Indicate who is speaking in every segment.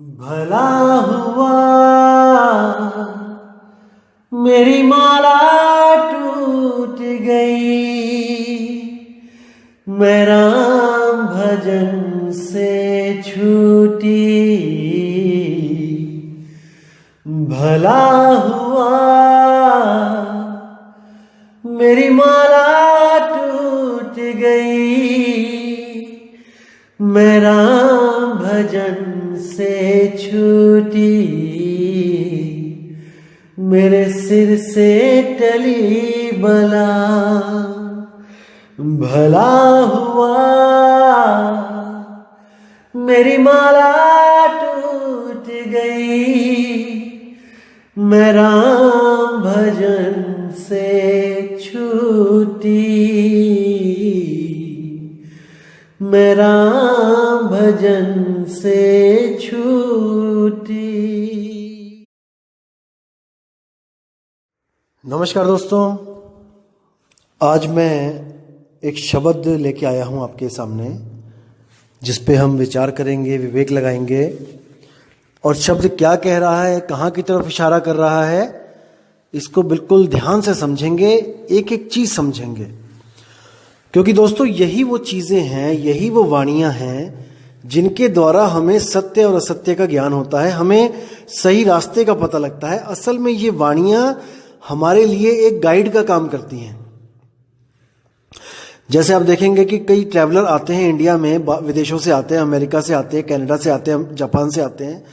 Speaker 1: भला हुआ मेरी माला टूट गई, मैं राम भजन से छूटी। भला हुआ मेरी माला टूट गई, मैं राम भजन से छूटी। मेरे सिर से टली बला, भला हुआ मेरी माला टूट गई, मैं राम भजन से छूटी। मैं राम भजन से छूटी। नमस्कार दोस्तों, आज मैं एक शब्द लेके आया हूं आपके सामने, जिस पे हम विचार करेंगे, विवेक लगाएंगे। और शब्द क्या कह रहा है, कहाँ की तरफ इशारा कर रहा है, इसको बिल्कुल ध्यान से समझेंगे, एक एक चीज समझेंगे। क्योंकि दोस्तों यही वो चीजें हैं, यही वो वाणियां हैं जिनके द्वारा हमें सत्य और असत्य का ज्ञान होता है, हमें सही रास्ते का पता लगता है। असल में ये वाणियां हमारे लिए एक गाइड का काम करती हैं। जैसे आप देखेंगे कि कई ट्रैवलर आते हैं इंडिया में, विदेशों से आते हैं, अमेरिका से आते हैं, कनाडा से आते हैं, जापान से आते हैं।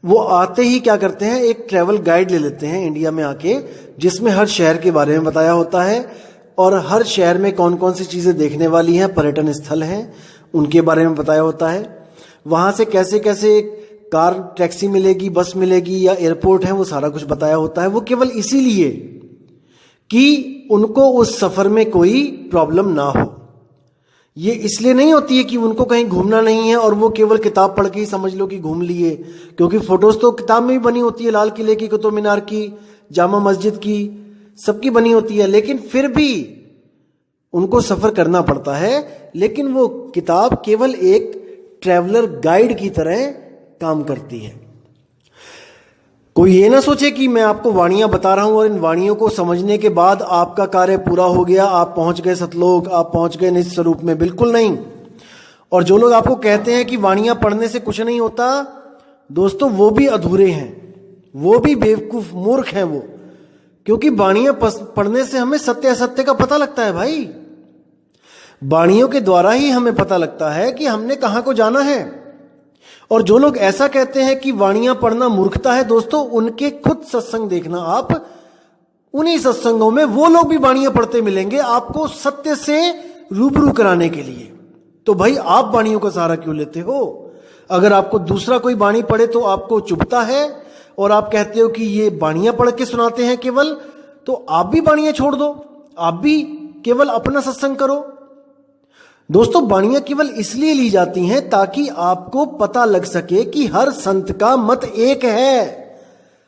Speaker 1: वो आते ही क्या करते हैं, एक ट्रैवल गाइड ले लेते हैं इंडिया में आके, जिसमें हर शहर के बारे में बताया होता है और हर शहर में कौन कौन सी चीजें देखने वाली हैं, पर्यटन स्थल हैं, उनके बारे में बताया होता है। वहां से कैसे कैसे कार टैक्सी मिलेगी, बस मिलेगी या एयरपोर्ट है, वो सारा कुछ बताया होता है। वो केवल इसीलिए कि उनको उस सफर में कोई प्रॉब्लम ना हो। ये इसलिए नहीं होती है कि उनको कहीं घूमना नहीं है और वो केवल किताब पढ़ के ही समझ लो कि घूम लिए, क्योंकि फोटोज तो किताब में भी बनी होती है, लाल किले की, कुतुब मीनार की, जामा मस्जिद की, सबकी बनी होती है, लेकिन फिर भी उनको सफर करना पड़ता है। लेकिन वो किताब केवल एक ट्रैवलर गाइड की तरह काम करती है। कोई ये ना सोचे कि मैं आपको वाणियां बता रहा हूं और इन वाणियों को समझने के बाद आपका कार्य पूरा हो गया, आप पहुंच गए सतलोक, आप पहुंच गए निज स्वरूप में। बिल्कुल नहीं। और जो लोग आपको कहते हैं कि वाणियां पढ़ने से कुछ नहीं होता, दोस्तों वो भी अधूरे हैं, वो भी बेवकूफ मूर्ख हैं वो। क्योंकि वाणियां पढ़ने से हमें सत्य असत्य का पता लगता है भाई। वाणियों के द्वारा ही हमें पता लगता है कि हमने कहां को जाना है। और जो लोग ऐसा कहते हैं कि वाणियां पढ़ना मूर्खता है, दोस्तों उनके खुद सत्संग देखना आप, उन्हीं सत्संगों में वो लोग भी वाणियां पढ़ते मिलेंगे आपको सत्य से रूबरू कराने के लिए। तो भाई आप वाणियों का सहारा क्यों लेते हो? अगर आपको दूसरा कोई वाणी पढ़े तो आपको चुभता है और आप कहते हो कि ये वाणियां पढ़ के सुनाते हैं केवल, तो आप भी वाणियां छोड़ दो, आप भी केवल अपना सत्संग करो। दोस्तों वाणियां केवल इसलिए ली जाती हैं ताकि आपको पता लग सके कि हर संत का मत एक है,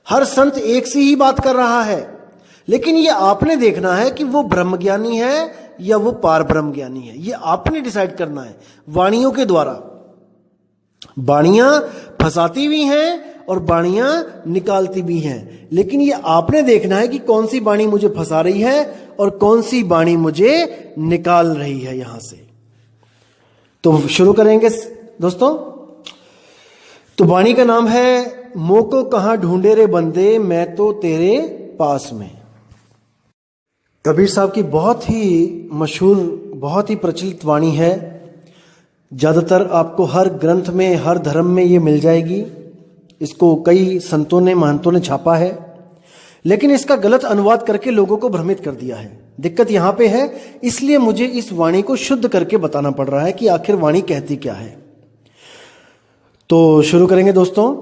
Speaker 1: हर संत एक सी ही बात कर रहा है। लेकिन ये आपने देखना है कि वो ब्रह्मज्ञानी है या वो पार ब्रह्म ज्ञानी है, ये आपने डिसाइड करना है वाणियों के द्वारा। वाणियां फंसाती भी हैं और वाणियां निकालती भी हैं, लेकिन ये आपने देखना है कि कौन सी वाणी मुझे फंसा रही है और कौन सी वाणी मुझे निकाल रही है यहां से। तो शुरू करेंगे दोस्तों। तो वाणी का नाम है मोको कहां ढूंढे रे बंदे, मैं तो तेरे पास में। कबीर साहब की बहुत ही मशहूर, बहुत ही प्रचलित वाणी है। ज्यादातर आपको हर ग्रंथ में, हर धर्म में ये मिल जाएगी। इसको कई संतों ने, महंतों ने छापा है, लेकिन इसका गलत अनुवाद करके लोगों को भ्रमित कर दिया है। दिक्कत यहां पे है, इसलिए मुझे इस वाणी को शुद्ध करके बताना पड़ रहा है कि आखिर वाणी कहती क्या है। तो शुरू करेंगे दोस्तों।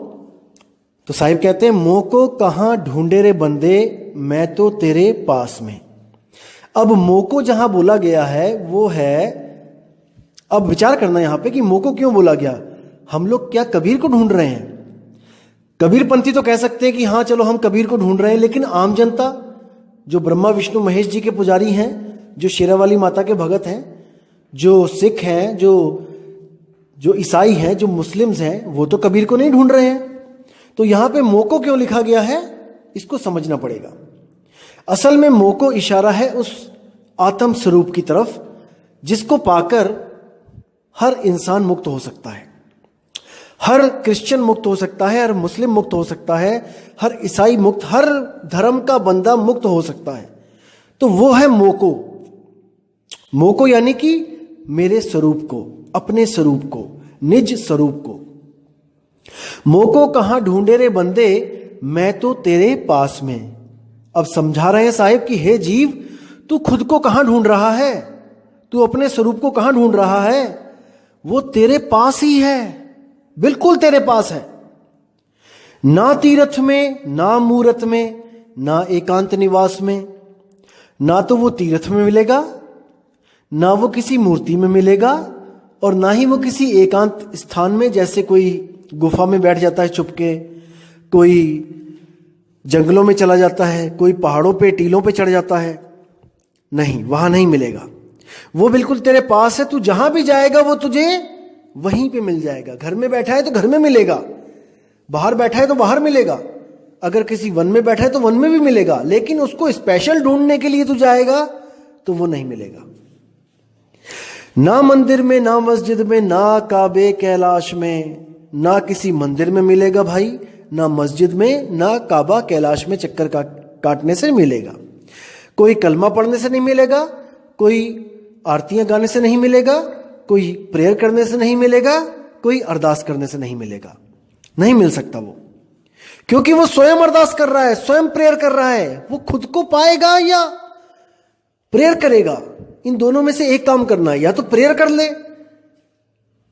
Speaker 1: तो साहिब कहते हैं, मोको कहां ढूंढे रे बंदे, मैं तो तेरे पास में। अब मोको जहां बोला गया है वो है, अब विचार करना यहां पे कि मोको क्यों बोला गया। हम लोग क्या कबीर को ढूंढ रहे हैं? कबीरपंथी तो कह सकते हैं कि हाँ चलो हम कबीर को ढूंढ रहे हैं, लेकिन आम जनता जो ब्रह्मा विष्णु महेश जी के पुजारी हैं, जो शेरावाली माता के भगत हैं, जो सिख हैं, जो जो ईसाई हैं, जो मुस्लिम्स हैं, वो तो कबीर को नहीं ढूंढ रहे हैं। तो यहां पे मोको क्यों लिखा गया है, इसको समझना पड़ेगा। असल में मोको इशारा है उस आत्म स्वरूप की तरफ जिसको पाकर हर इंसान मुक्त हो सकता है। हर क्रिश्चियन मुक्त हो सकता है, हर मुस्लिम मुक्त हो सकता है, हर ईसाई मुक्त, हर धर्म का बंदा मुक्त हो सकता है। तो वो है मोको। मोको यानी कि मेरे स्वरूप को, अपने स्वरूप को, निज स्वरूप को। मोको कहां ढूंढे रे बंदे, मैं तो तेरे पास में। अब समझा रहे हैं साहिब कि हे जीव, तू खुद को कहां ढूंढ रहा है, तू अपने स्वरूप को कहां ढूंढ रहा है? वो तेरे पास ही है, बिल्कुल तेरे पास है। ना तीर्थ में, ना मूरत में, ना एकांत निवास में। ना तो वो तीर्थ में मिलेगा, ना वो किसी मूर्ति में मिलेगा, और ना ही वो किसी एकांत स्थान में, जैसे कोई गुफा में बैठ जाता है चुपके, कोई जंगलों में चला जाता है, कोई पहाड़ों पे टीलों पे चढ़ जाता है। नहीं, वहां नहीं मिलेगा। वो बिल्कुल तेरे पास है। तू जहां भी जाएगा वो तुझे वहीं पे मिल जाएगा। घर में बैठा है तो घर में मिलेगा, बाहर बैठा है तो बाहर मिलेगा, अगर किसी वन में बैठा है तो वन में भी मिलेगा। लेकिन उसको स्पेशल ढूंढने के लिए तू जाएगा तो वो नहीं मिलेगा। ना मंदिर में, ना मस्जिद में, ना काबे कैलाश में। ना किसी मंदिर में मिलेगा भाई, ना मस्जिद में, ना काबा कैलाश में चक्कर काटने से मिलेगा। कोई कलमा पढ़ने से नहीं मिलेगा, कोई आरतियां गाने से नहीं मिलेगा, कोई प्रेयर करने से नहीं मिलेगा, कोई अरदास करने से नहीं मिलेगा। नहीं मिल सकता वो, क्योंकि वो स्वयं अरदास कर रहा है, स्वयं प्रेयर कर रहा है। वो खुद को पाएगा या प्रेयर करेगा, इन दोनों में से एक काम करना है। या तो प्रेयर कर ले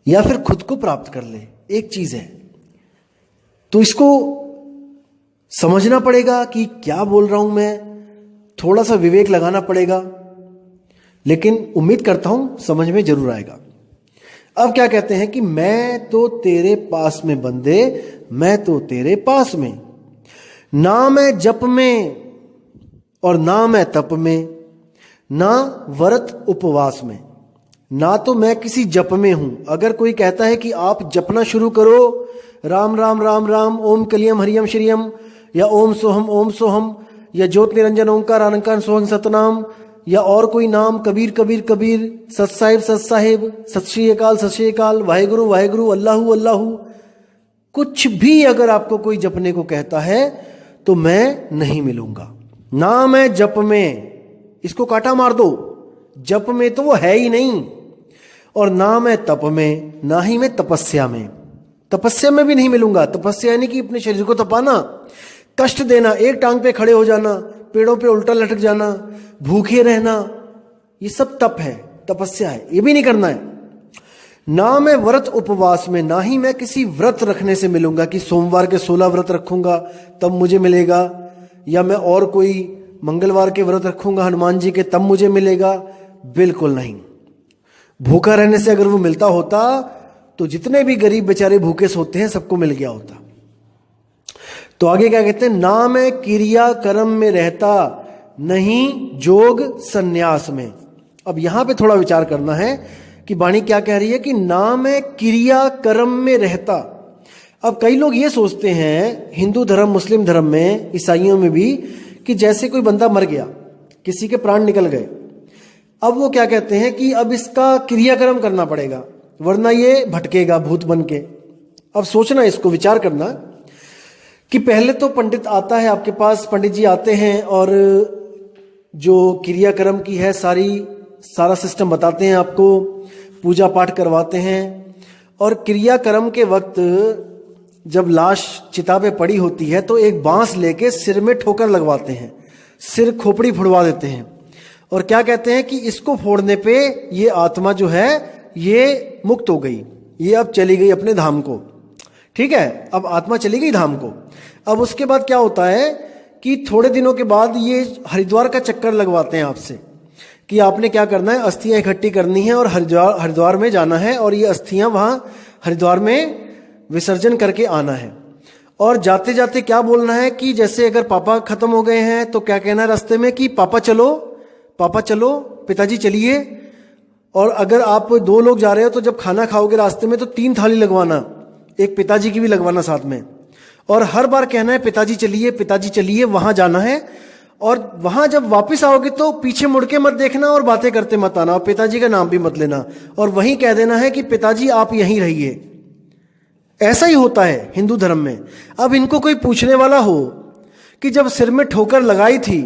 Speaker 1: या फिर खुद को प्राप्त कर ले, एक चीज है। तो इसको समझना पड़ेगा कि क्या बोल रहा हूं मैं, थोड़ा सा विवेक लगाना पड़ेगा, लेकिन उम्मीद करता हूं समझ में जरूर आएगा। अब क्या कहते हैं कि मैं तो तेरे पास में बंदे, मैं तो तेरे पास में। ना मैं जप में और ना मैं तप में, ना व्रत उपवास में। ना तो मैं किसी जप में हूं। अगर कोई कहता है कि आप जपना शुरू करो, राम राम राम राम, ओम कलियम हरियम श्रियम, या ओम सोहम, या ज्योत निरंजन ओंकार अनंकार सोहंग सतनाम, या और कोई नाम, कबीर कबीर कबीर, सत साहिब, सत श्री अकाल, वाहेगुरु वाहेगुरु, अल्लाहू अल्लाहू, कुछ भी अगर आपको कोई जपने को कहता है तो मैं नहीं मिलूंगा। ना मैं जप में, इसको काटा मार दो, जप में तो वो है ही नहीं। और ना मैं तप में, ना ही मैं तपस्या में। तपस्या में भी नहीं मिलूंगा। तपस्या यानी कि अपने शरीर को तपाना, कष्ट देना, एक टांग पे खड़े हो जाना, पेड़ों पे उल्टा लटक जाना, भूखे रहना, ये सब तप है, तपस्या है, ये भी नहीं करना है। ना मैं व्रत उपवास में, ना ही मैं किसी व्रत रखने से मिलूंगा कि सोमवार के 16 व्रत रखूंगा तब मुझे मिलेगा, या मैं और कोई मंगलवार के व्रत रखूंगा हनुमान जी के तब मुझे मिलेगा। बिल्कुल नहीं। भूखा रहने से अगर वो मिलता होता तो जितने भी गरीब बेचारे भूखे सोते हैं सबको मिल गया होता। तो आगे क्या कहते हैं, ना मैं क्रिया कर्म में रहता, नहीं जोग संन्यास में। अब यहां पे थोड़ा विचार करना है कि वाणी क्या कह रही है कि ना मैं क्रिया कर्म में रहता। अब कई लोग ये सोचते हैं हिंदू धर्म, मुस्लिम धर्म में, ईसाइयों में भी, कि जैसे कोई बंदा मर गया, किसी के प्राण निकल गए, अब वो क्या कहते हैं कि अब इसका क्रियाक्रम करना पड़ेगा वरना ये भटकेगा भूत बन के। अब सोचना, इसको विचार करना कि पहले तो पंडित आता है आपके पास, पंडित जी आते हैं और जो क्रियाक्रम की है सारा सिस्टम बताते हैं आपको, पूजा पाठ करवाते हैं। और क्रियाक्रम के वक्त जब लाश चिता पे पड़ी होती है तो एक बांस लेके सिर में ठोकर लगवाते हैं, सिर खोपड़ी फुड़वा देते हैं, और क्या कहते हैं कि इसको फोड़ने पे ये आत्मा जो है ये मुक्त हो गई, ये अब चली गई अपने धाम को। ठीक है, अब आत्मा चली गई धाम को। अब उसके बाद क्या होता है कि थोड़े दिनों के बाद ये हरिद्वार का चक्कर लगवाते हैं आपसे कि आपने क्या करना है, अस्थियां इकट्ठी करनी है और हरिद्वार में जाना है और ये अस्थियां वहां हरिद्वार में विसर्जन करके आना है। और जाते जाते क्या बोलना है कि जैसे अगर पापा खत्म हो गए हैं तो क्या कहना है रास्ते में कि पापा चलो, पिताजी चलिए, और अगर आप 2 लोग जा रहे हो तो जब खाना खाओगे रास्ते में तो 3 थाली लगवाना, एक पिताजी की भी लगवाना साथ में, और हर बार कहना है पिताजी चलिए वहां जाना है। और वहां जब वापस आओगे तो पीछे मुड़ के मत देखना और बातें करते मत आना, और पिताजी का नाम भी मत लेना, और वहीं कह देना है कि पिताजी आप यहीं रहिए। ऐसा ही होता है हिंदू धर्म में। अब इनको कोई पूछने वाला हो कि जब सिर में ठोकर लगाई थी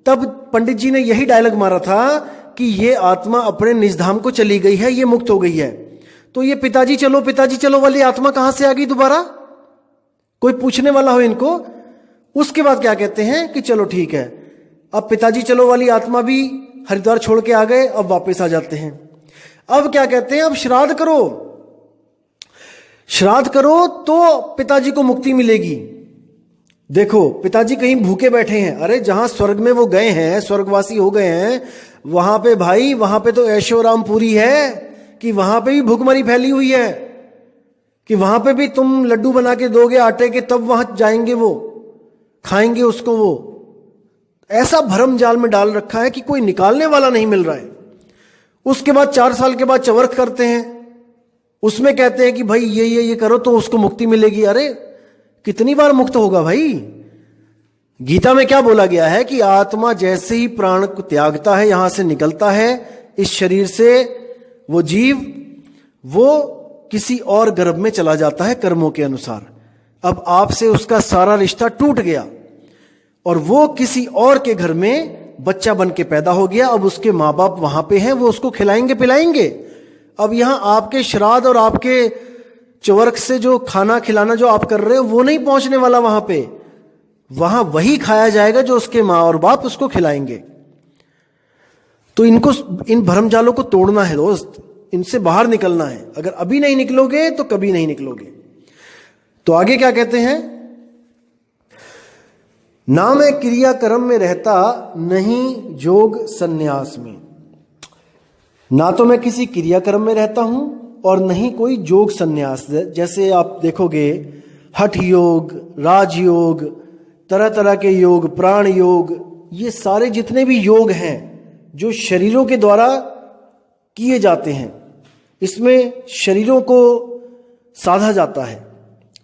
Speaker 1: तब पंडित जी ने यही डायलॉग मारा था कि ये आत्मा अपने निज धाम को चली गई है, ये मुक्त हो गई है, तो ये पिताजी चलो वाली आत्मा कहां से आ गई दोबारा? कोई पूछने वाला हो इनको। उसके बाद क्या कहते हैं कि चलो ठीक है, अब पिताजी चलो वाली आत्मा भी हरिद्वार छोड़ के आ गए, अब वापस आ जाते हैं। अब क्या कहते हैं, अब श्राद्ध करो तो पिताजी को मुक्ति मिलेगी। देखो पिताजी कहीं भूखे बैठे हैं, अरे जहां स्वर्ग में वो गए हैं, स्वर्गवासी हो गए हैं, वहां पे भाई, वहां पे तो ऐशोराम पूरी है कि वहां पे भी भूखमरी फैली हुई है, कि वहां पे भी तुम लड्डू बना के दोगे आटे के तब वहां जाएंगे, वो खाएंगे उसको। वो ऐसा भरम जाल में डाल रखा है कि कोई निकालने वाला नहीं मिल रहा है। उसके बाद 4 साल के बाद चवर्थ करते हैं, उसमें कहते हैं कि भाई ये करो तो उसको मुक्ति मिलेगी। अरे कितनी बार मुक्त होगा भाई? गीता में क्या बोला गया है कि आत्मा जैसे ही प्राण को त्यागता है, यहां से निकलता है इस शरीर से, वो जीव वो किसी और गर्भ में चला जाता है कर्मों के अनुसार। अब आपसे उसका सारा रिश्ता टूट गया और वो किसी और के घर में बच्चा बन के पैदा हो गया। अब उसके माँ बाप वहां पे हैं, वो उसको खिलाएंगे पिलाएंगे। अब यहां आपके श्राद्ध और आपके चवर्क से जो खाना खिलाना जो आप कर रहे हो वो नहीं पहुंचने वाला वहां पे, वहां वही खाया जाएगा जो उसके माँ और बाप उसको खिलाएंगे। तो इनको, इन भरमजालों को तोड़ना है दोस्त, इनसे बाहर निकलना है। अगर अभी नहीं निकलोगे तो कभी नहीं निकलोगे। तो आगे क्या कहते हैं, ना मैं क्रिया कर्म में रहता, नहीं जोग संन्यास में। ना तो मैं किसी क्रियाक्रम में रहता हूं और नहीं कोई जोग संन्यास। जैसे आप देखोगे हठ योग, राजयोग, तरह तरह के योग, प्राण योग, ये सारे जितने भी योग हैं जो शरीरों के द्वारा किए जाते हैं, इसमें शरीरों को साधा जाता है,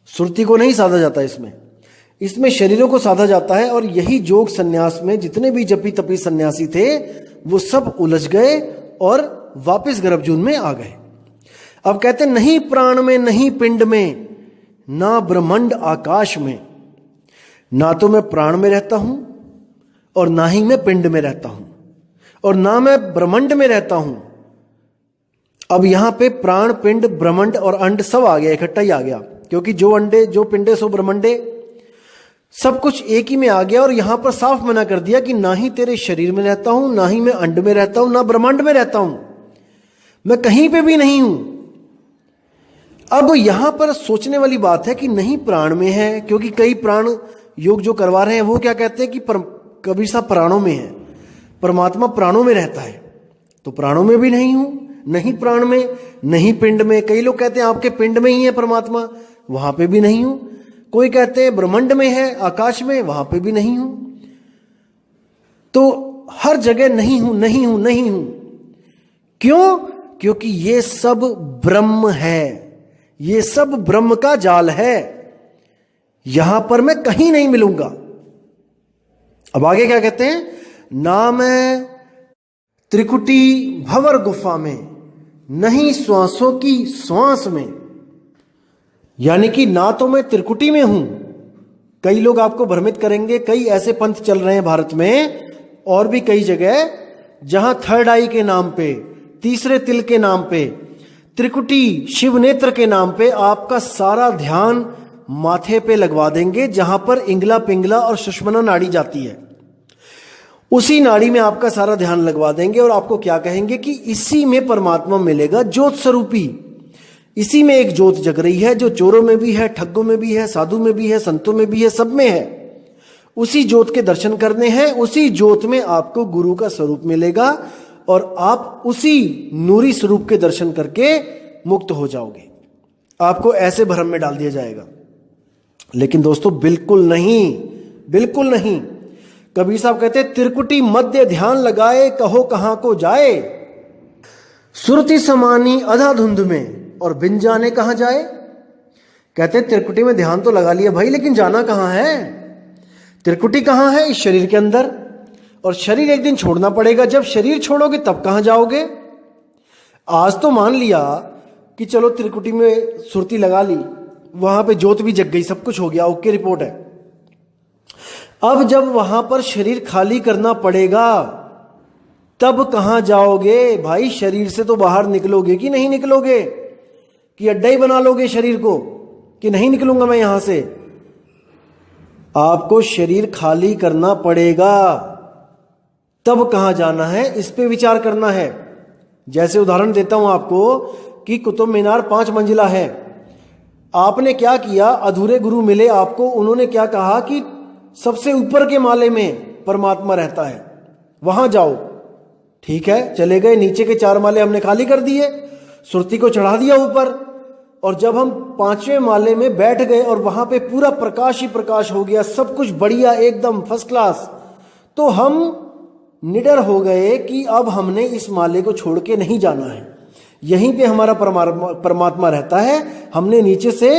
Speaker 1: सुरति को नहीं साधा जाता। इसमें शरीरों को साधा जाता है। और यही जोग संन्यास में जितने भी जपी तपी सन्यासी थे वो सब उलझ गए और वापस गर्भजून में आ गए। अब कहते नहीं प्राण में, नहीं पिंड में, ना ब्रह्मांड आकाश में। ना तो मैं प्राण में रहता हूं और ना ही मैं पिंड में रहता हूं और ना मैं ब्रह्मांड में रहता हूं। अब यहां पे प्राण, पिंड, ब्रह्मांड और अंड सब आ गया, इकट्ठा ही आ गया, क्योंकि जो अंडे जो पिंडे सो ब्रह्मंडे, सब कुछ एक ही में आ गया। और यहां पर साफ मना कर दिया कि ना ही तेरे शरीर में रहता हूं, ना ही मैं अंड में रहता हूं, ना ब्रह्मांड में रहता हूं, मैं कहीं पे भी नहीं हूं। अब यहां पर सोचने वाली बात है कि नहीं प्राण में है, क्योंकि कई प्राण योग जो करवा रहे हैं वो क्या कहते हैं कि कबीर साहब प्राणों में है, परमात्मा प्राणों में रहता है। तो प्राणों में भी नहीं हूं, नहीं प्राण में, नहीं पिंड में। कई लोग कहते हैं आपके पिंड में ही है परमात्मा, वहां पे भी नहीं हूं। कोई कहते हैं ब्रह्मांड में है, आकाश में, वहां पे भी नहीं हूं। तो हर जगह नहीं हूं, नहीं हूं, नहीं हूं। क्यों? क्योंकि ये सब ब्रह्म है, ये सब ब्रह्म का जाल है, यहां पर मैं कहीं नहीं मिलूंगा। अब आगे क्या कहते हैं, ना मैं त्रिकुटी भंवर गुफा में, नहीं श्वासों की श्वास में। यानी कि ना तो मैं त्रिकुटी में हूं। कई लोग आपको भ्रमित करेंगे, कई ऐसे पंथ चल रहे हैं भारत में और भी कई जगह, जहां थर्ड आई के नाम पे, तीसरे तिल के नाम पे, त्रिकुटी शिव नेत्र के नाम पे आपका सारा ध्यान माथे पे लगवा देंगे, जहां पर इंगला पिंगला और सुषुम्ना नाड़ी जाती है, उसी नाड़ी में आपका सारा ध्यान लगवा देंगे। और आपको क्या कहेंगे कि इसी में परमात्मा मिलेगा, ज्योत स्वरूपी। इसी में एक ज्योत जग रही है जो चोरों में भी है, ठग्गों में भी है, साधु में भी है, संतों में भी है, सब में है। उसी ज्योत के दर्शन करने हैं, उसी ज्योत में आपको गुरु का स्वरूप मिलेगा और आप उसी नूरी स्वरूप के दर्शन करके मुक्त हो जाओगे। आपको ऐसे भ्रम में डाल दिया जाएगा। लेकिन दोस्तों बिल्कुल नहीं, बिल्कुल नहीं। कबीर साहब कहते त्रिकुटी मध्य ध्यान लगाए, कहो कहां को जाए। सुरति समानी अधा धुंध में और बिन जाने कहां जाए। कहते त्रिकुटी में ध्यान तो लगा लिया भाई, लेकिन जाना कहां है? त्रिकुटी कहां है? इस शरीर के अंदर, और शरीर एक दिन छोड़ना पड़ेगा। जब शरीर छोड़ोगे तब कहां जाओगे? आज तो मान लिया कि चलो त्रिकुटी में सुरती लगा ली, वहां पे ज्योत भी जग गई, सब कुछ हो गया, ओके रिपोर्ट है। अब जब वहां पर शरीर खाली करना पड़ेगा तब कहां जाओगे भाई? शरीर से तो बाहर निकलोगे कि नहीं निकलोगे? कि अड्डा ही बना लोगे शरीर को कि नहीं निकलूंगा मैं यहां से? आपको शरीर खाली करना पड़ेगा, तब कहां जाना है इस पे विचार करना है। जैसे उदाहरण देता हूं आपको कि कुतुब मीनार 5 मंजिला है। आपने क्या किया? अधूरे गुरु मिले आपको, उन्होंने क्या कहा कि सबसे ऊपर के माले में परमात्मा रहता है, वहां जाओ। ठीक है, चले गए, नीचे के 4 माले हमने खाली कर दिए, सुरती को चढ़ा दिया ऊपर, और जब हम 5वें माले में बैठ गए और वहां पे पूरा प्रकाश ही प्रकाश हो गया, सब कुछ बढ़िया एकदम फर्स्ट क्लास, तो हम निडर हो गए कि अब हमने इस माले को छोड़ के नहीं जाना है, यहीं पे हमारा परमात्मा रहता है। हमने नीचे से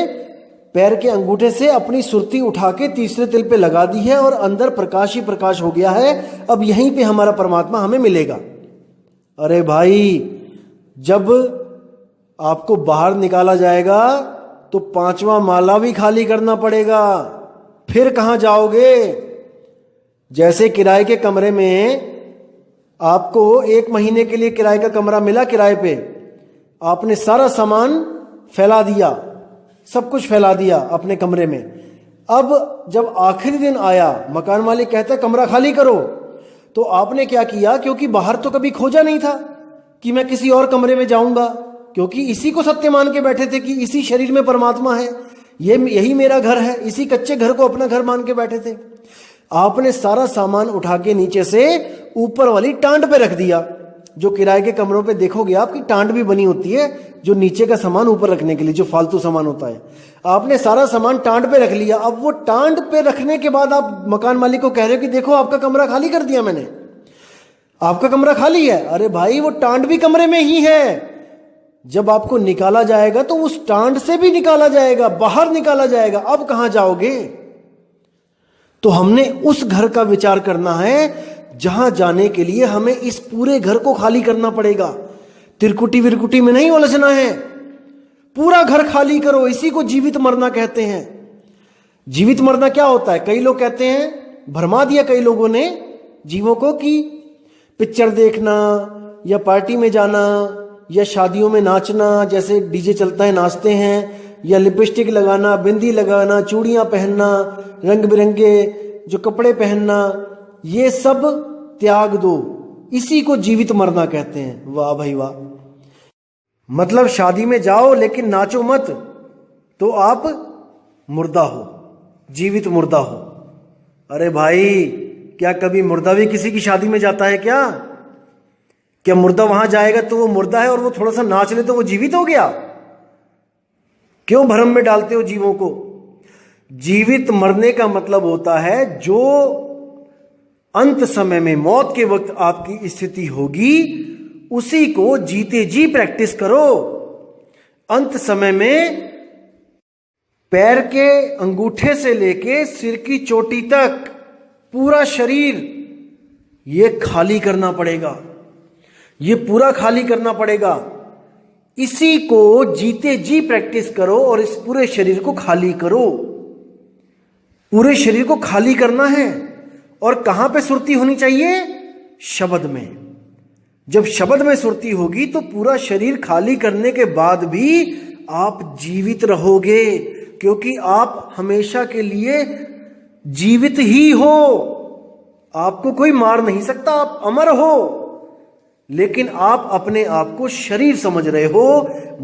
Speaker 1: पैर के अंगूठे से अपनी सुरती उठा के तीसरे तिल पे लगा दी है और अंदर प्रकाश ही प्रकाश हो गया है, अब यहीं पे हमारा परमात्मा हमें मिलेगा। अरे भाई, जब आपको बाहर निकाला जाएगा तो 5वां माला भी खाली करना पड़ेगा, फिर कहां जाओगे? जैसे किराए के कमरे में आपको 1 महीने के लिए किराए का कमरा मिला किराए पे, आपने सारा सामान फैला दिया, सब कुछ फैला दिया अपने कमरे में। अब जब आखिरी दिन आया, मकान मालिक कहता है कमरा खाली करो, तो आपने क्या किया? क्योंकि बाहर तो कभी खोजा नहीं था कि मैं किसी और कमरे में जाऊंगा, क्योंकि इसी को सत्य मान के बैठे थे कि इसी शरीर में परमात्मा है, यही मेरा घर है, इसी कच्चे घर को अपना घर मान के बैठे थे। आपने सारा सामान उठा के नीचे से ऊपर वाली टांड पे रख दिया। जो किराए के कमरों पे देखोगे आपकी टांड भी बनी होती है, जो नीचे का सामान ऊपर रखने के लिए, जो फालतू सामान होता है। आपने सारा सामान टांड पे रख लिया। अब वो टांड पे रखने के बाद आप मकान मालिक को कह रहे हो कि देखो आपका कमरा खाली कर दिया मैंने, आपका कमरा खाली है। अरे भाई, वो टांड भी कमरे में ही है। जब आपको निकाला जाएगा तो उस टांड से भी निकाला जाएगा, बाहर निकाला जाएगा, अब कहां जाओगे? तो हमने उस घर का विचार करना है जहां जाने के लिए हमें इस पूरे घर को खाली करना पड़ेगा। तिरकुटी विरकुटी में नहीं उलझना है, पूरा घर खाली करो। इसी को जीवित मरना कहते हैं। जीवित मरना क्या होता है? कई लोग कहते हैं, भरमा दिया कई लोगों ने जीवों को कि पिक्चर देखना या पार्टी में जाना या शादियों में नाचना, जैसे डीजे चलता है नाचते हैं, या लिपस्टिक लगाना, बिंदी लगाना, चूड़ियां पहनना, रंग बिरंगे जो कपड़े पहनना, ये सब त्याग दो। इसी को जीवित मरना कहते हैं। वाह भाई वाह। मतलब शादी में जाओ लेकिन नाचो मत, तो आप मुर्दा हो, जीवित मुर्दा हो। अरे भाई, क्या कभी मुर्दा भी किसी की शादी में जाता है क्या? क्या मुर्दा वहां जाएगा तो वो मुर्दा है और वो थोड़ा सा नाच ले तो वो जीवित हो गया? क्यों भ्रम में डालते हो जीवों को? जीवित मरने का मतलब होता है जो अंत समय में, मौत के वक्त आपकी स्थिति होगी, उसी को जीते जी प्रैक्टिस करो। अंत समय में पैर के अंगूठे से लेके सिर की चोटी तक पूरा शरीर ये खाली करना पड़ेगा, ये पूरा खाली करना पड़ेगा। इसी को जीते जी प्रैक्टिस करो और इस पूरे शरीर को खाली करो। पूरे शरीर को खाली करना है। और कहां पे सुरती होनी चाहिए? शब्द में। जब शब्द में सुरती होगी तो पूरा शरीर खाली करने के बाद भी आप जीवित रहोगे, क्योंकि आप हमेशा के लिए जीवित ही हो। आपको कोई मार नहीं सकता, आप अमर हो। लेकिन आप अपने आप को शरीर समझ रहे हो,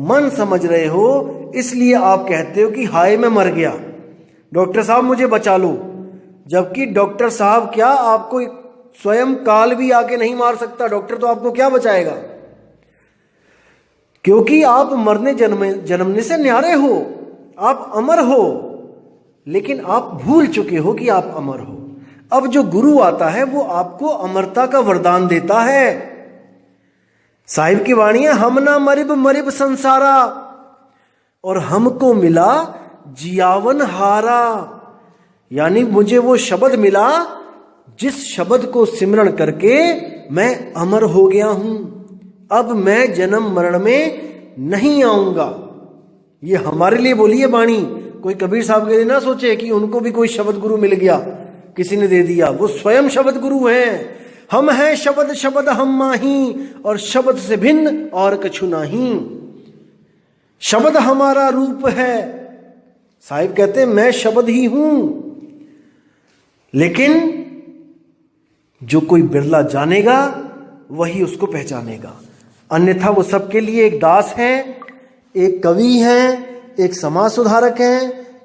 Speaker 1: मन समझ रहे हो, इसलिए आप कहते हो कि हाय मैं मर गया, डॉक्टर साहब मुझे बचा लो। जबकि डॉक्टर साहब क्या, आपको स्वयं काल भी आके नहीं मार सकता। डॉक्टर तो आपको क्या बचाएगा? क्योंकि आप मरने जन्मने से न्यारे हो, आप अमर हो, लेकिन आप भूल चुके हो कि आप अमर हो। अब जो गुरु आता है वो आपको अमरता का वरदान देता है। साहिब की वाणी है, हम ना मरिब मरिब संसारा और हमको मिला जियावन हारा। यानी मुझे वो शब्द मिला जिस शब्द को सिमरण करके मैं अमर हो गया हूं, अब मैं जन्म मरण में नहीं आऊंगा। ये हमारे लिए बोली है वाणी, कोई कबीर साहब के लिए ना सोचे कि उनको भी कोई शब्द गुरु मिल गया, किसी ने दे दिया। वो स्वयं शब्द गुरु हैं। हम हैं शब्द शब्द हम माही, और शब्द से भिन्न और कछु नहीं। शब्द हमारा रूप है। साहिब कहते हैं मैं शब्द ही हूं। लेकिन जो कोई बिरला जानेगा वही उसको पहचानेगा, अन्यथा वो सबके लिए एक दास है, एक कवि हैं, एक समाज सुधारक हैं,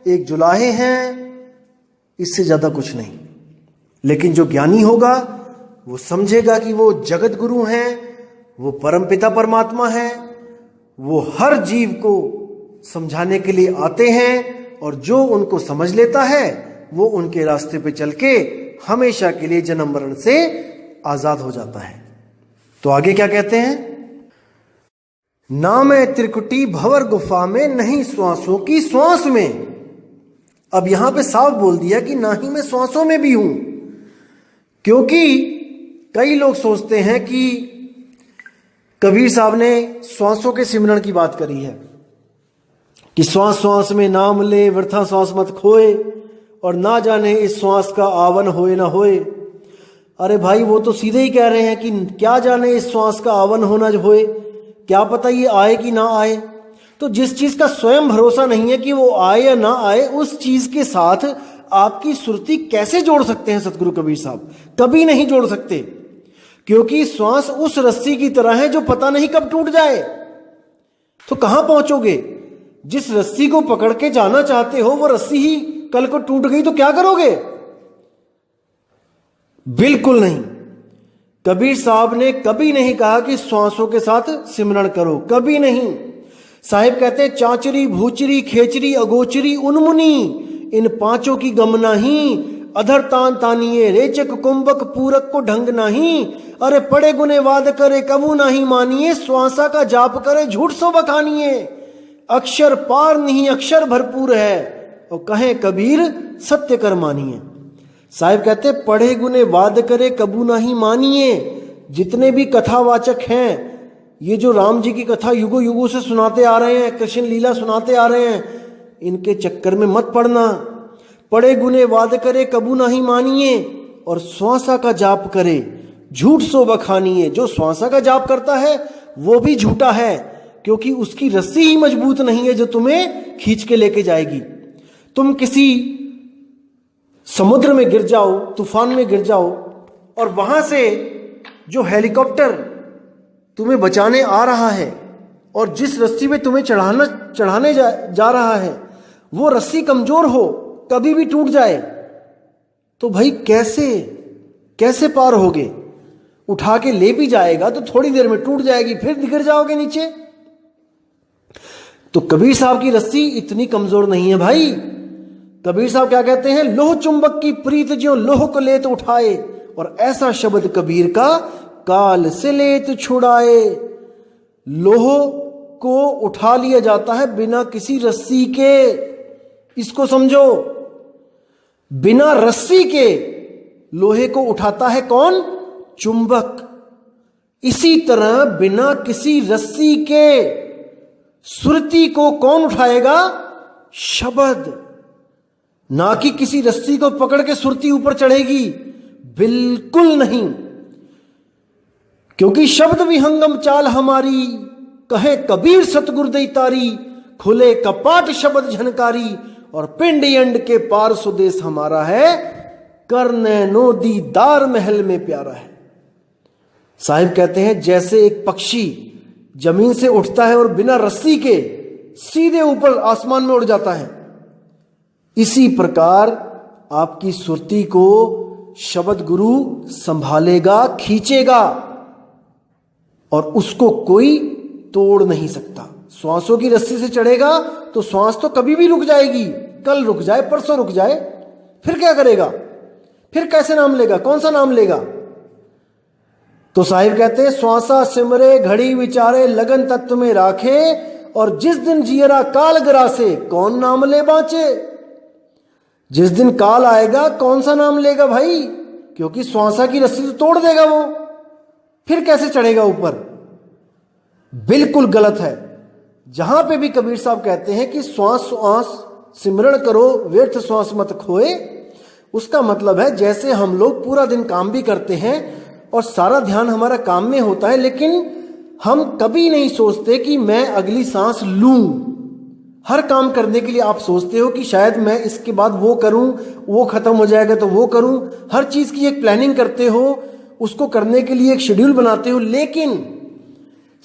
Speaker 1: एक जुलाहे हैं, इससे ज्यादा कुछ नहीं। लेकिन जो ज्ञानी होगा वो समझेगा कि वो जगत गुरु हैं, वो परमपिता परमात्मा हैं, वो हर जीव को समझाने के लिए आते हैं, और जो उनको समझ लेता है वो उनके रास्ते पे चल के हमेशा के लिए जन्म मरण से आजाद हो जाता है। तो आगे क्या कहते हैं, ना मैं त्रिकुटी भंवर गुफा में, नहीं श्वासों की श्वास में। अब यहां पे साफ बोल दिया कि ना ही मैं श्वासों में भी हूं, क्योंकि कई लोग सोचते हैं कि कबीर साहब ने श्वासों के सिमरण की बात करी है कि श्वास श्वास में नाम ले, वृथा श्वास मत खोए, और ना जाने इस श्वास का आवन होए ना होए। अरे भाई, वो तो सीधे ही कह रहे हैं कि क्या जाने इस श्वास का आवन होना होए, क्या पता ये आए कि ना आए। तो जिस चीज का स्वयं भरोसा नहीं है कि वो आए या ना आए, उस चीज के साथ आपकी सुरती कैसे जोड़ सकते हैं सतगुरु कबीर साहब? कभी नहीं जोड़ सकते, क्योंकि श्वास उस रस्सी की तरह है जो पता नहीं कब टूट जाए। तो कहां पहुंचोगे? जिस रस्सी को पकड़ के जाना चाहते हो वो रस्सी ही कल को टूट गई तो क्या करोगे? बिल्कुल नहीं। कबीर साहब ने कभी नहीं कहा कि श्वासों के साथ सिमरण करो, कभी नहीं। साहिब कहते हैं चांचरी भूचरी खेचरी अगोचरी उन्मुनी, इन पांचों की गम नहीं, अधर तान तानिए रेचक कुंभक पूरक को ढंग नहीं। अरे पड़े गुने वाद करे कबू नहीं मानिए, श्वासा का जाप करे झूठ सो बखानिए। अक्षर पार नहीं अक्षर भरपूर है, और कहे कबीर सत्य कर मानिए। साहिब कहते पढ़े गुने वाद करे कबू नहीं मानिए। जितने भी कथावाचक हैं, ये जो राम जी की कथा युगों युगों से सुनाते आ रहे हैं, कृष्ण लीला सुनाते आ रहे हैं, इनके चक्कर में मत पड़ना। पढ़े गुने वाद करे कबू नहीं मानिए, और श्वासा का जाप करे झूठ सो बखानिए। जो श्वासा का जाप करता है वो भी झूठा है, क्योंकि उसकी रस्सी ही मजबूत नहीं है जो तुम्हें खींच के लेके जाएगी। तुम किसी समुद्र में गिर जाओ, तूफान में गिर जाओ, और वहां से जो हेलीकॉप्टर तुम्हें बचाने आ रहा है और जिस रस्सी में तुम्हें चढ़ाने जा रहा है, वो रस्सी कमजोर हो, कभी भी टूट जाए, तो भाई कैसे पार होगे? उठा के ले भी जाएगा तो थोड़ी देर में टूट जाएगी, फिर गिर जाओगे नीचे। तो कबीर साहब की रस्सी इतनी कमजोर नहीं है भाई। कबीर साहब क्या कहते हैं, लोह चुंबक की प्रीत ज्यों लोह को लेत उठाए, और ऐसा शब्द कबीर का काल से लेत छुड़ाए। लोह को उठा लिया जाता है बिना किसी रस्सी के, इसको समझो। बिना रस्सी के लोहे को उठाता है कौन? चुंबक। इसी तरह बिना किसी रस्सी के सुरती को कौन उठाएगा? शब्द। ना कि किसी रस्सी को पकड़ के सुरती ऊपर चढ़ेगी, बिल्कुल नहीं। क्योंकि शब्द विहंगम चाल हमारी, कहे कबीर सतगुर दई तारी, खुले कपाट शब्द झनकारी, और पिंड यंड के पार सुदेश हमारा है, करने नो दीदार महल में प्यारा है। साहिब कहते हैं जैसे एक पक्षी जमीन से उठता है और बिना रस्सी के सीधे ऊपर आसमान में उड़ जाता है, इसी प्रकार आपकी सुरती को शब्द गुरु संभालेगा, खींचेगा, और उसको कोई तोड़ नहीं सकता। श्वासों की रस्सी से चढ़ेगा तो श्वास तो कभी भी रुक जाएगी, कल रुक जाए, परसों रुक जाए, फिर क्या करेगा? फिर कैसे नाम लेगा? कौन सा नाम लेगा? तो साहिब कहते हैं श्वासा सिमरे घड़ी विचारे लगन तत्व में राखे, और जिस दिन जियरा काल ग्रासे कौन नाम ले बाँचे। जिस दिन काल आएगा कौन सा नाम लेगा भाई, क्योंकि श्वासा की रस्सी तो तोड़ देगा वो, फिर कैसे चढ़ेगा ऊपर। बिल्कुल गलत है। जहां पे भी कबीर साहब कहते हैं कि श्वास श्वास सिमरण करो व्यर्थ श्वास मत खोए, उसका मतलब है जैसे हम लोग पूरा दिन काम भी करते हैं और सारा ध्यान हमारा काम में होता है, लेकिन हम कभी नहीं सोचते कि मैं अगली सांस लूं। हर काम करने के लिए आप सोचते हो कि शायद मैं इसके बाद वो करूं, वो खत्म हो जाएगा तो वो करूं। हर चीज की एक प्लानिंग करते हो, उसको करने के लिए एक शेड्यूल बनाते हो, लेकिन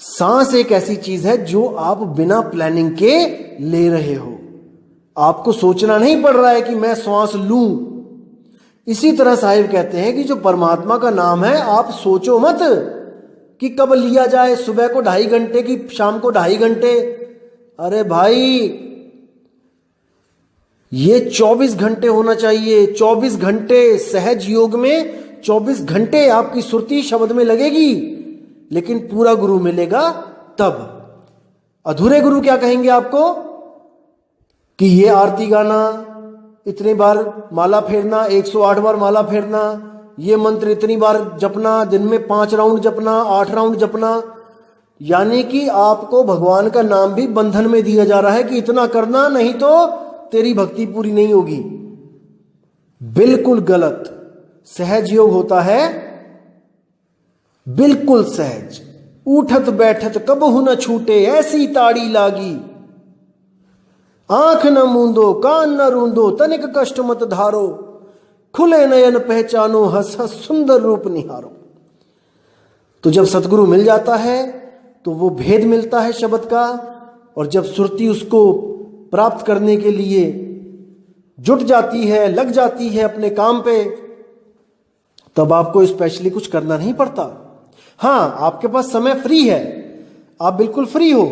Speaker 1: सांस एक ऐसी चीज है जो आप बिना प्लानिंग के ले रहे हो। आपको सोचना नहीं पड़ रहा है कि मैं श्वास लूं। इसी तरह साहिब कहते हैं कि जो परमात्मा का नाम है, आप सोचो मत कि कब लिया जाए, सुबह को 2.5 घंटे की शाम को 2.5 घंटे। अरे भाई ये 24 घंटे होना चाहिए। 24 घंटे सहज योग में 24 घंटे आपकी सुरती शब्द में लगेगी, लेकिन पूरा गुरु मिलेगा तब। अधूरे गुरु क्या कहेंगे आपको कि ये आरती गाना, इतनी बार माला फेरना, 108 बार माला फेरना, ये मंत्र इतनी बार जपना, दिन में 5 राउंड जपना, 8 राउंड जपना। यानी कि आपको भगवान का नाम भी बंधन में दिया जा रहा है कि इतना करना, नहीं तो तेरी भक्ति पूरी नहीं होगी। बिल्कुल गलत। सहज योग होता है बिल्कुल सहज। उठत बैठत कबहु न छूटे ऐसी ताड़ी लागी, आंख न मूंदो कान न रूंदो तनिक कष्ट मत धारो, खुले नयन पहचानो हंस हंस सुंदर रूप निहारो। तो जब सतगुरु मिल जाता है तो वो भेद मिलता है शब्द का, और जब सुरती उसको प्राप्त करने के लिए जुट जाती है, लग जाती है अपने काम पे, तब आपको स्पेशली कुछ करना नहीं पड़ता। हाँ, आपके पास समय फ्री है, आप बिल्कुल फ्री हो,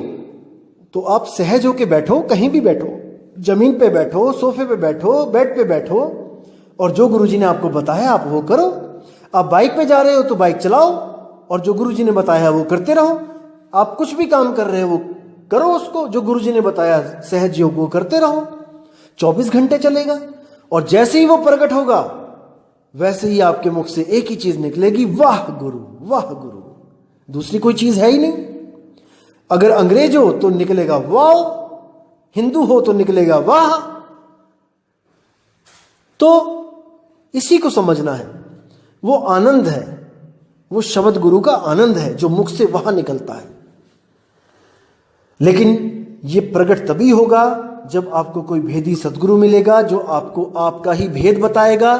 Speaker 1: तो आप सहज होके बैठो, कहीं भी बैठो, जमीन पे बैठो, सोफे पे बैठो, बेड पे बैठो, और जो गुरुजी ने आपको बताया आप वो करो। आप बाइक पे जा रहे हो तो बाइक चलाओ, और जो गुरुजी ने बताया वो करते रहो। आप कुछ भी काम कर रहे हो करो उसको, जो गुरुजी ने बताया सहज योग वो करते रहो। 24 घंटे चलेगा, और जैसे ही वो प्रकट होगा वैसे ही आपके मुख से एक ही चीज निकलेगी, वाह गुरु वाह गुरु। दूसरी कोई चीज है ही नहीं। अगर अंग्रेज हो तो निकलेगा वाह, हिंदू हो तो निकलेगा वाह। तो इसी को समझना है। वो आनंद है, वो शब्द गुरु का आनंद है जो मुख से वहां निकलता है। लेकिन ये प्रकट तभी होगा जब आपको कोई भेदी सदगुरु मिलेगा जो आपको आपका ही भेद बताएगा,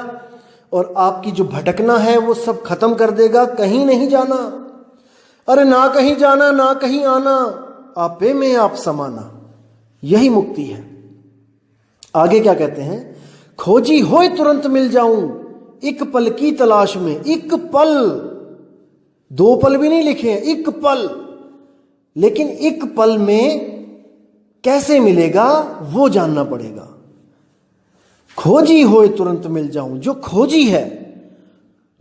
Speaker 1: और आपकी जो भटकना है वो सब खत्म कर देगा। कहीं नहीं जाना, अरे ना कहीं जाना ना कहीं आना, आपे में आप समाना, यही मुक्ति है। आगे क्या कहते हैं, खोजी होए तुरंत मिल जाऊं एक पल की तलाश में। एक पल, 2 पल भी नहीं लिखे हैं, एक पल। लेकिन एक पल में कैसे मिलेगा वो जानना पड़ेगा। खोजी होए तुरंत मिल जाऊं, जो खोजी है,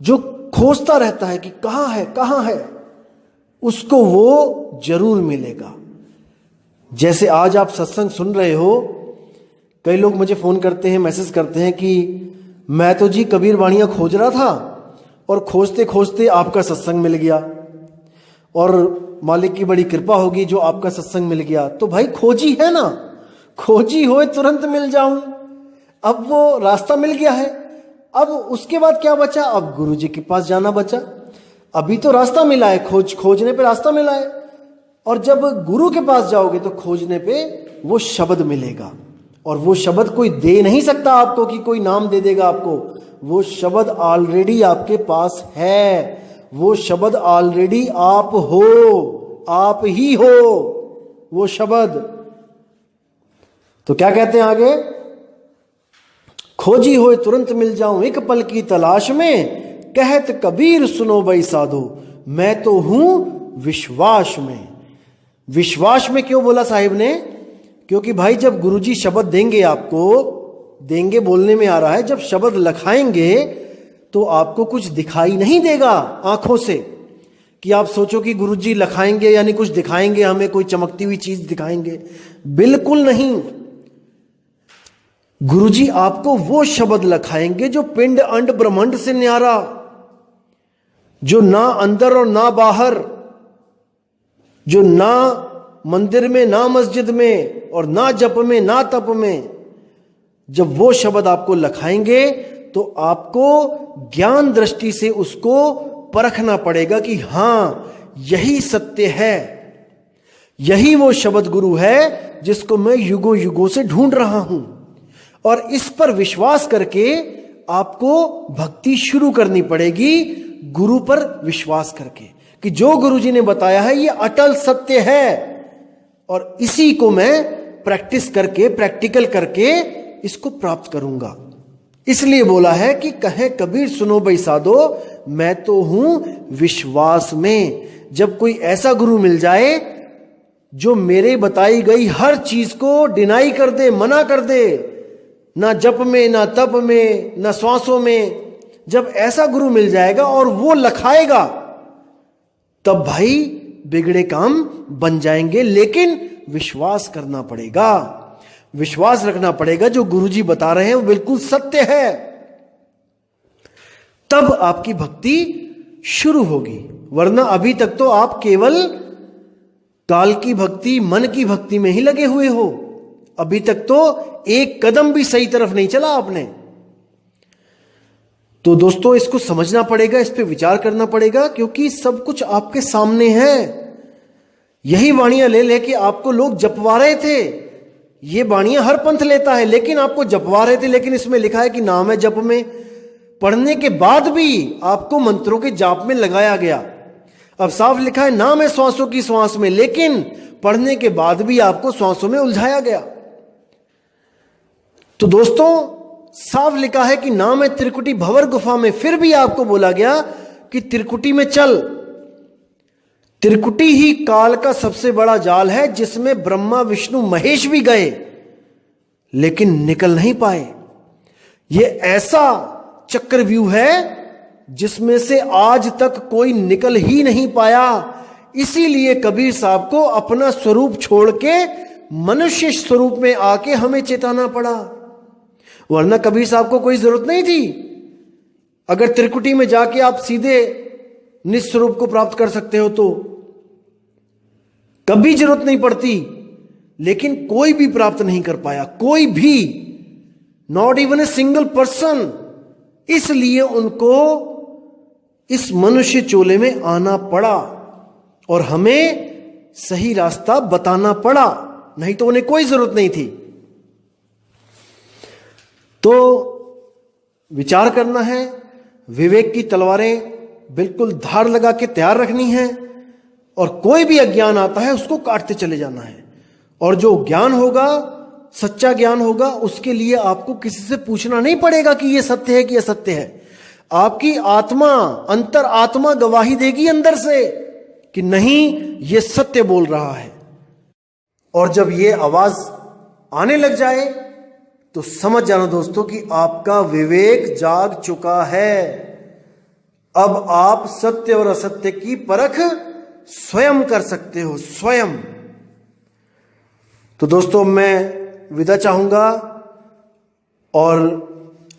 Speaker 1: जो खोजता रहता है कि कहां है, उसको वो जरूर मिलेगा। जैसे आज आप सत्संग सुन रहे हो, कई लोग मुझे फोन करते हैं, मैसेज करते हैं कि मैं तो जी कबीर वाणियां खोज रहा था और खोजते खोजते आपका सत्संग मिल गया, और मालिक की बड़ी कृपा होगी जो आपका सत्संग मिल गया। तो भाई खोजी है ना, खोजी होए तुरंत मिल जाऊं। अब वो रास्ता मिल गया है, अब उसके बाद क्या बचा, अब गुरु जी के पास जाना बचा। अभी तो रास्ता मिला है, खोजने पे रास्ता मिला है, और जब गुरु के पास जाओगे तो खोजने पे वो शब्द मिलेगा। और वो शब्द कोई दे नहीं सकता आपको कि कोई नाम दे देगा आपको। वो शब्द ऑलरेडी आपके पास है, वो शब्द ऑलरेडी आप हो, आप ही हो वो शब्द। तो क्या कहते हैं आगे, खोजी होए तुरंत मिल जाऊं एक पल की तलाश में, कहत कबीर सुनो भाई साधो मैं तो हूं विश्वास में। विश्वास में क्यों बोला साहिब ने, क्योंकि भाई जब गुरुजी शब्द देंगे आपको, देंगे बोलने में आ रहा है, जब शब्द लखाएंगे तो आपको कुछ दिखाई नहीं देगा आंखों से, कि आप सोचो कि गुरुजी लखाएंगे यानी कुछ दिखाएंगे हमें, कोई चमकती हुई चीज दिखाएंगे, बिल्कुल नहीं। गुरुजी आपको वो शब्द लखाएंगे जो पिंड अंड ब्रह्मांड से न्यारा, जो ना अंदर और ना बाहर, जो ना मंदिर में ना मस्जिद में और ना जप में ना तप में। जब वो शब्द आपको लखाएंगे तो आपको ज्ञान दृष्टि से उसको परखना पड़ेगा कि हां यही सत्य है, यही वो शब्द गुरु है जिसको मैं युगों युगों से ढूंढ रहा हूं। और इस पर विश्वास करके आपको भक्ति शुरू करनी पड़ेगी, गुरु पर विश्वास करके कि जो गुरु जी ने बताया है ये अटल सत्य है और इसी को मैं प्रैक्टिस करके, प्रैक्टिकल करके इसको प्राप्त करूंगा। इसलिए बोला है कि कहे कबीर सुनो भाई साधो, मैं तो हूं विश्वास में। जब कोई ऐसा गुरु मिल जाए जो मेरे बताई गई हर चीज को डिनाई कर दे, मना कर दे, ना जप में ना तप में ना श्वासों में, जब ऐसा गुरु मिल जाएगा और वो लखाएगा, तब भाई बिगड़े काम बन जाएंगे। लेकिन विश्वास करना पड़ेगा, विश्वास रखना पड़ेगा जो गुरुजी बता रहे हैं वो बिल्कुल सत्य है, तब आपकी भक्ति शुरू होगी। वरना अभी तक तो आप केवल काल की भक्ति, मन की भक्ति में ही लगे हुए हो। अभी तक तो एक कदम भी सही तरफ नहीं चला आपने। तो दोस्तों इसको समझना पड़ेगा, इस पे विचार करना पड़ेगा, क्योंकि सब कुछ आपके सामने है। यही वाणियां ले लेके आपको लोग जपवा रहे थे। ये वाणियां हर पंथ लेता है, लेकिन आपको जपवा रहे थे। लेकिन इसमें लिखा है कि नाम है जप में, पढ़ने के बाद भी आपको मंत्रों के जाप में लगाया गया। अब साफ लिखा है नाम है श्वासों की श्वास में, लेकिन पढ़ने के बाद भी आपको श्वासों में उलझाया गया। तो दोस्तों साफ लिखा है कि नाम है त्रिकुटी भंवर गुफा में, फिर भी आपको बोला गया कि त्रिकुटी में चल। त्रिकुटी ही काल का सबसे बड़ा जाल है, जिसमें ब्रह्मा विष्णु महेश भी गए लेकिन निकल नहीं पाए। यह ऐसा चक्रव्यूह है जिसमें से आज तक कोई निकल ही नहीं पाया। इसीलिए कबीर साहब को अपना स्वरूप छोड़ के मनुष्य स्वरूप में आके हमें चेताना पड़ा, वरना कबीर साहब को कोई जरूरत नहीं थी। अगर त्रिकुटी में जाके आप सीधे निज स्वरूप को प्राप्त कर सकते हो तो कभी जरूरत नहीं पड़ती। लेकिन कोई भी प्राप्त नहीं कर पाया, कोई भी, not even a single person. इसलिए उनको इस मनुष्य चोले में आना पड़ा और हमें सही रास्ता बताना पड़ा, नहीं तो उन्हें कोई जरूरत नहीं थी। तो विचार करना है, विवेक की तलवारें बिल्कुल धार लगा के तैयार रखनी है और कोई भी अज्ञान आता है उसको काटते चले जाना है। और जो ज्ञान होगा, सच्चा ज्ञान होगा, उसके लिए आपको किसी से पूछना नहीं पड़ेगा कि यह सत्य है कि यह सत्य है। आपकी आत्मा, अंतर आत्मा गवाही देगी अंदर से कि नहीं यह सत्य बोल रहा है। और जब यह आवाज आने लग जाए तो समझ जाना दोस्तों कि आपका विवेक जाग चुका है। अब आप सत्य और असत्य की परख स्वयं कर सकते हो, स्वयं। तो दोस्तों मैं विदा चाहूंगा और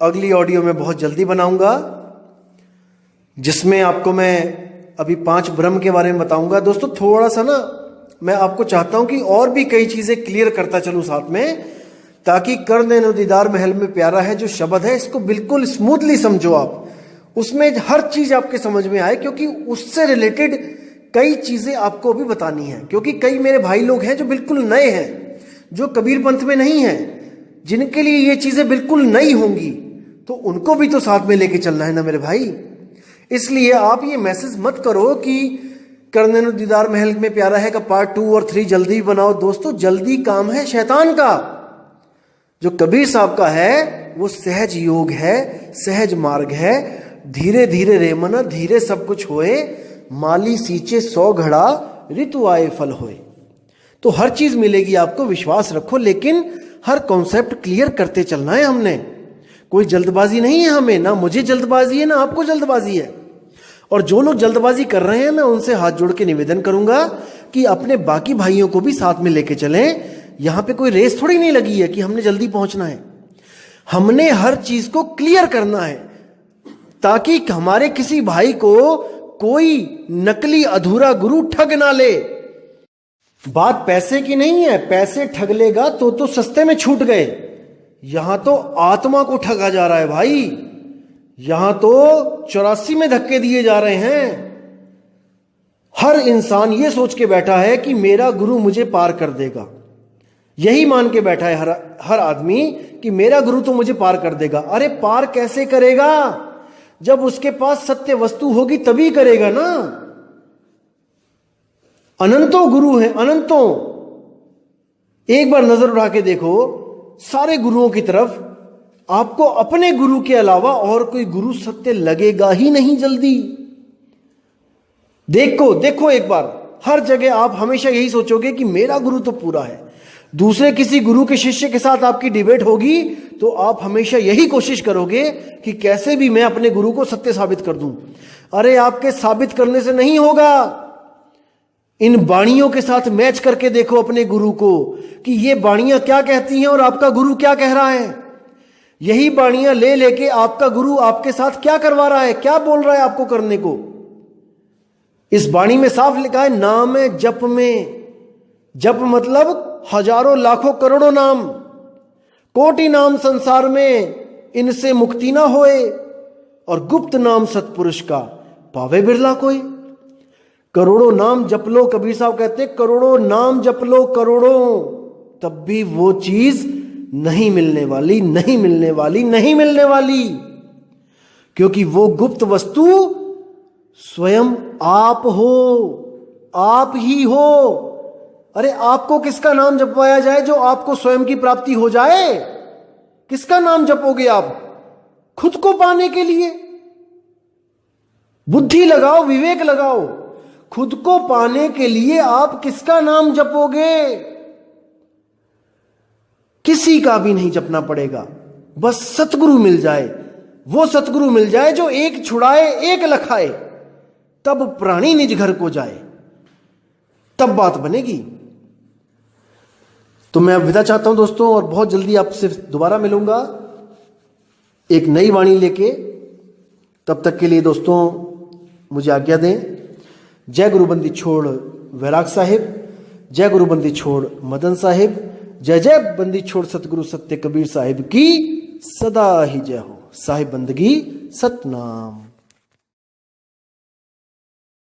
Speaker 1: अगली ऑडियो में बहुत जल्दी बनाऊंगा, जिसमें आपको मैं अभी 5 ब्रह्म के बारे में बताऊंगा। दोस्तों थोड़ा सा ना मैं आपको चाहता हूं कि और भी कई चीजें क्लियर करता चलूं साथ में, ताकि कर देनो दीदार महल में प्यारा है जो शब्द है, इसको बिल्कुल स्मूथली समझो आप, उसमें हर चीज आपके समझ में आए, क्योंकि उससे रिलेटेड कई चीजें आपको भी बतानी है। क्योंकि कई मेरे भाई लोग हैं जो बिल्कुल नए हैं, जो कबीर पंथ में नहीं है, जिनके लिए ये चीजें बिल्कुल नई होंगी, तो उनको भी तो साथ में लेके चलना है ना मेरे भाई। इसलिए आप ये मैसेज मत करो कि करने नो दीदार महल में प्यारा है का पार्ट 2 और 3 जल्दी बनाओ। दोस्तों जल्दी काम है शैतान का। जो कबीर साहब का है वो सहज योग है, सहज मार्ग है। धीरे धीरे रे मना धीरे सब कुछ होए, माली सींचे 100 घड़ा ऋतु आए फल होए। तो हर चीज मिलेगी आपको, विश्वास रखो, लेकिन हर कॉन्सेप्ट क्लियर करते चलना है हमने। कोई जल्दबाजी नहीं है हमें, ना मुझे जल्दबाजी है ना आपको जल्दबाजी है। और जो लोग जल्दबाजी कर रहे हैं मैं उनसे हाथ जोड़ के निवेदन करूंगा कि अपने बाकी भाइयों को भी साथ में लेके चलें। यहां पे कोई रेस थोड़ी नहीं लगी है कि हमने जल्दी पहुंचना है। हमने हर चीज को क्लियर करना है ताकि हमारे किसी भाई को कोई नकली अधूरा गुरु ठग ना ले। बात पैसे की नहीं है, पैसे ठग लेगा तो सस्ते में छूट गए। यहां तो आत्मा को ठगा जा रहा है भाई। यहां तो 84 में धक्के दिए जा रहे हैं। हर इंसान ये सोच के बैठा है कि मेरा गुरु मुझे पार कर देगा। यही मान के बैठा है हर आदमी कि मेरा गुरु तो मुझे पार कर देगा। अरे पार कैसे करेगा? जब उसके पास सत्य वस्तु होगी तभी करेगा ना। अनंतों गुरु हैं, अनंतों। एक बार नजर उठा के देखो सारे गुरुओं की तरफ, आपको अपने गुरु के अलावा और कोई गुरु सत्य लगेगा ही नहीं जल्दी। देखो एक बार, हर जगह आप हमेशा यही सोचोगे कि मेरा गुरु तो पूरा है। दूसरे किसी गुरु के शिष्य के साथ आपकी डिबेट होगी तो आप हमेशा यही कोशिश करोगे कि कैसे भी मैं अपने गुरु को सत्य साबित कर दूं। अरे आपके साबित करने से नहीं होगा। इन बाणियों के साथ मैच करके देखो अपने गुरु को कि ये बाणियां क्या कहती हैं और आपका गुरु क्या कह रहा है। यही बाणियां ले लेके आपका गुरु आपके साथ क्या करवा रहा है, क्या बोल रहा है आपको करने को। इस बाणी में साफ लिखा है नाम है जप में। जप मतलब हजारों लाखों करोड़ों नाम, कोटि नाम संसार में इनसे मुक्ति ना होए, और गुप्त नाम सतपुरुष का पावे बिरला कोई। करोड़ों नाम जप लो, कबीर साहब कहते करोड़ों नाम जप लो करोड़ों, तब भी वो चीज नहीं मिलने वाली, नहीं मिलने वाली, नहीं मिलने वाली। क्योंकि वो गुप्त वस्तु स्वयं आप हो, आप ही हो। अरे आपको किसका नाम जपवाया जाए जो आपको स्वयं की प्राप्ति हो जाए? किसका नाम जपोगे आप? खुद को पाने के लिए? बुद्धि लगाओ, विवेक लगाओ। खुद को पाने के लिए आप किसका नाम जपोगे? किसी का भी नहीं जपना पड़ेगा, बस सतगुरु मिल जाए। वो सतगुरु मिल जाए जो एक छुड़ाए एक लखाए, तब प्राणी निज घर को जाए, तब बात बनेगी। तो मैं अब विदा चाहता हूं दोस्तों, और बहुत जल्दी आपसे दोबारा मिलूंगा एक नई वाणी लेके। तब तक के लिए दोस्तों मुझे आज्ञा दें। जय गुरुबंदी छोड़ वैराग साहिब, जय गुरुबंदी छोड़ मदन साहिब, जय जय बंदी छोड़ सतगुरु सत्य कबीर साहिब की सदा ही जय हो। साहिब बंदगी सतनाम।